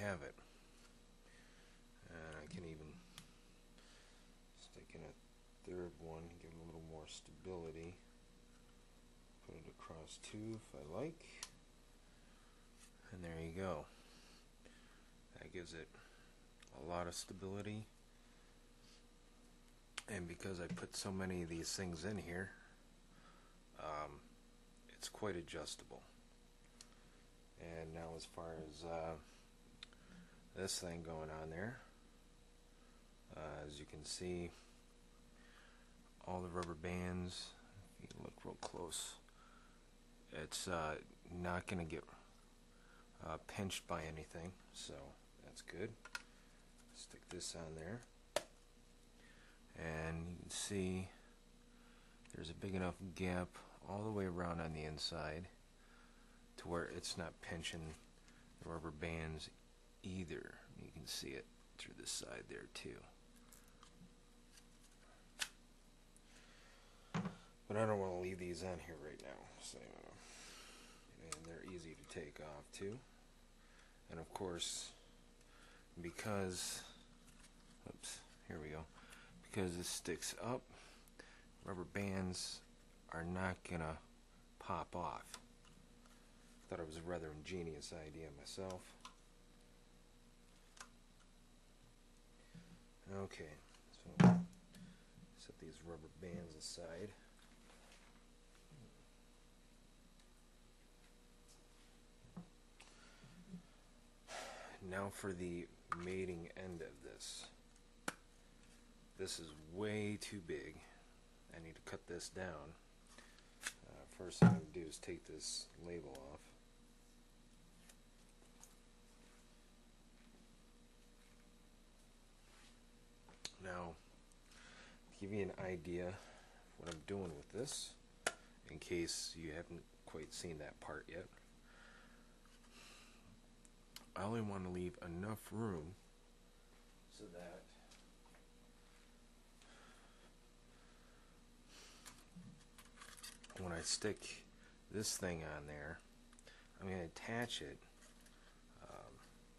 have it. And I can even stick in a third one, give it a little more stability. Put it across two if I like. And there you go. That gives it a lot of stability. And because I put so many of these things in here, it's quite adjustable. And now as far as this thing going on there, as you can see, all the rubber bands, if you look real close, it's not going to get pinched by anything, so that's good. Stick this on there, and you can see there's a big enough gap all the way around on the inside to where it's not pinching the rubber bands either. You can see it through the side there too. But I don't want to leave these on here right now, so and they're easy to take off too. And of course, because here we go, because this sticks up, rubber bands are not gonna pop off. Thought it was a rather ingenious idea myself. Okay, so set these rubber bands aside. Now for the mating end of this. This is way too big. I need to cut this down. First thing I'm going to do is take this label off. Now, to give you an idea of what I'm doing with this, in case you haven't quite seen that part yet, I only want to leave enough room so that when I stick this thing on there, I'm going to attach it.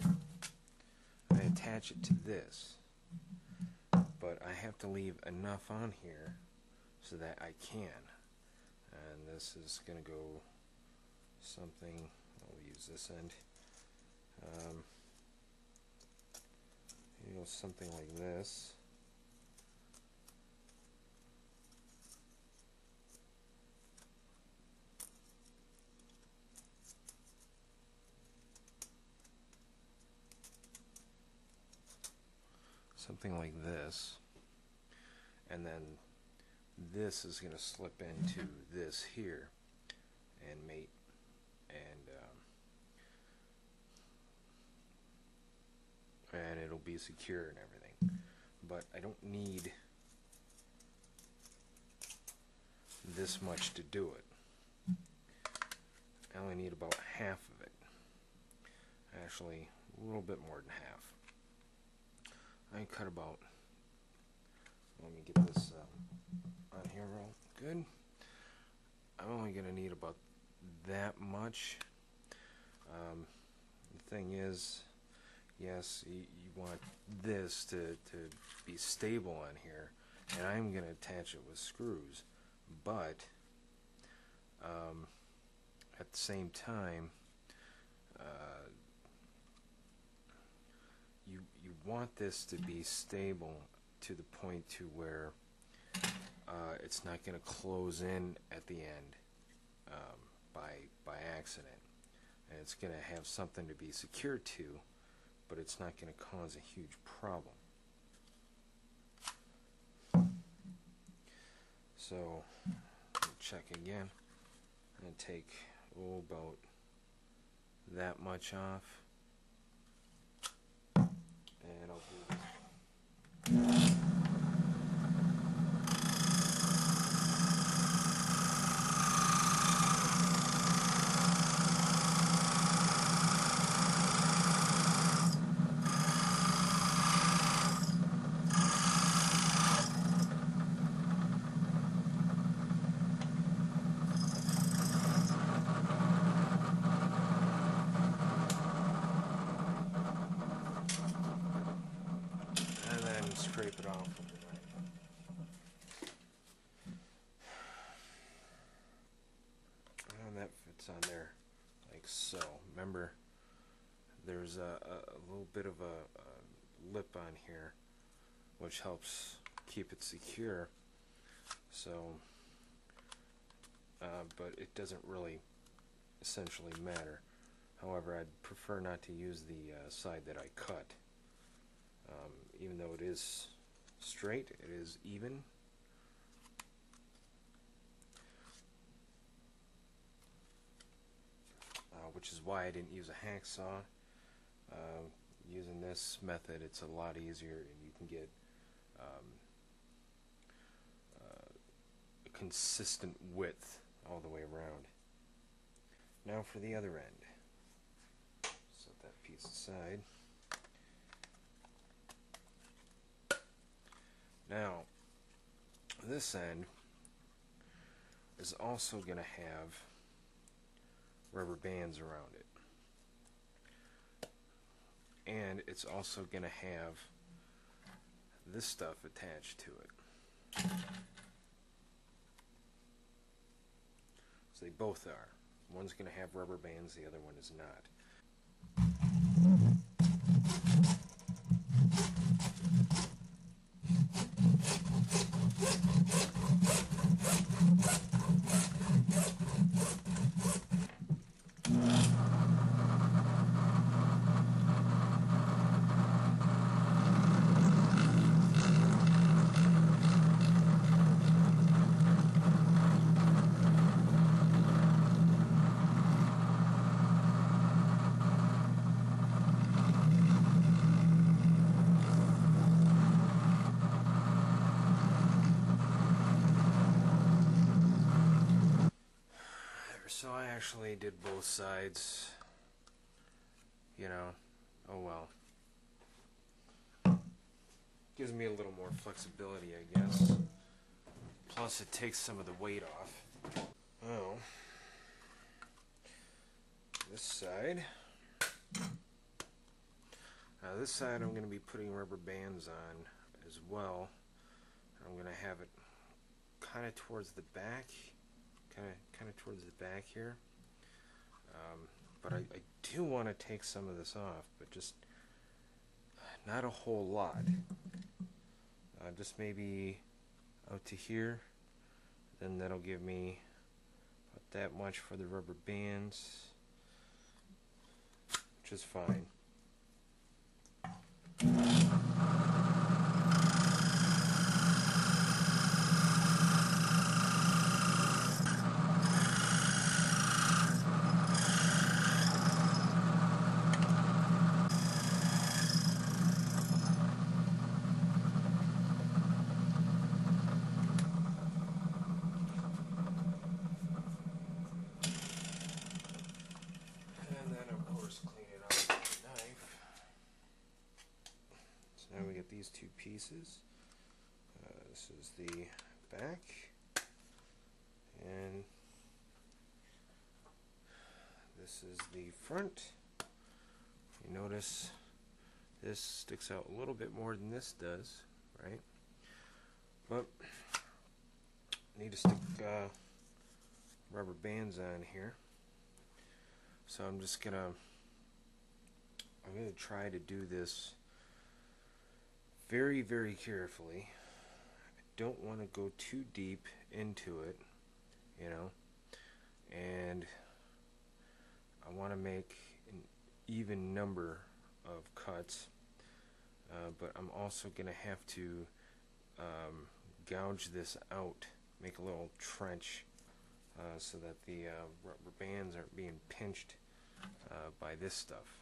I'm going to attach it to this, but I have to leave enough on here so that I can. And this is going to go something. I'll use this end. Something like this. Something like this. And then this is going to slip into this here and mate. And it'll be secure and everything. But I don't need this much to do it. I only need about half of it. Actually, a little bit more than half. I cut about, let me get this on here real good. I'm only going to need about that much. The thing is, yes, you want this to be stable on here, and I'm going to attach it with screws, but at the same time, you want this to be stable to the point to where it's not going to close in at the end by accident, and it's going to have something to be secure to, but it's not going to cause a huge problem. So, check again. I'm going to take about that much off, and I'll do this. it off with the knife. And that fits on there like so. Remember, there's a little bit of a lip on here which helps keep it secure. So, but it doesn't really essentially matter. However, I'd prefer not to use the side that I cut. Even though it is straight, it is even. Which is why I didn't use a hacksaw. Using this method, it's a lot easier, and you can get a consistent width all the way around. Now for the other end. Set that piece aside. Now, this end is also going to have rubber bands around it. And it's also going to have this stuff attached to it. So they both are. One's going to have rubber bands, the other one is not. So I actually did both sides, you know, oh well. Gives me a little more flexibility, I guess. Plus it takes some of the weight off. Oh, this side. Now this side I'm going to be putting rubber bands on as well. I'm going to have it kind of towards the back. Kind of towards the back here, but I do want to take some of this off, but just not a whole lot. Just maybe out to here, then that'll give me about that much for the rubber bands, which is fine. These two pieces. This is the back, and this is the front. You notice this sticks out a little bit more than this does, right? But I need to stick rubber bands on here, so I'm gonna try to do this very, very carefully. I don't want to go too deep into it, you know, and I want to make an even number of cuts, but I'm also going to have to gouge this out, make a little trench, so that the rubber bands aren't being pinched by this stuff.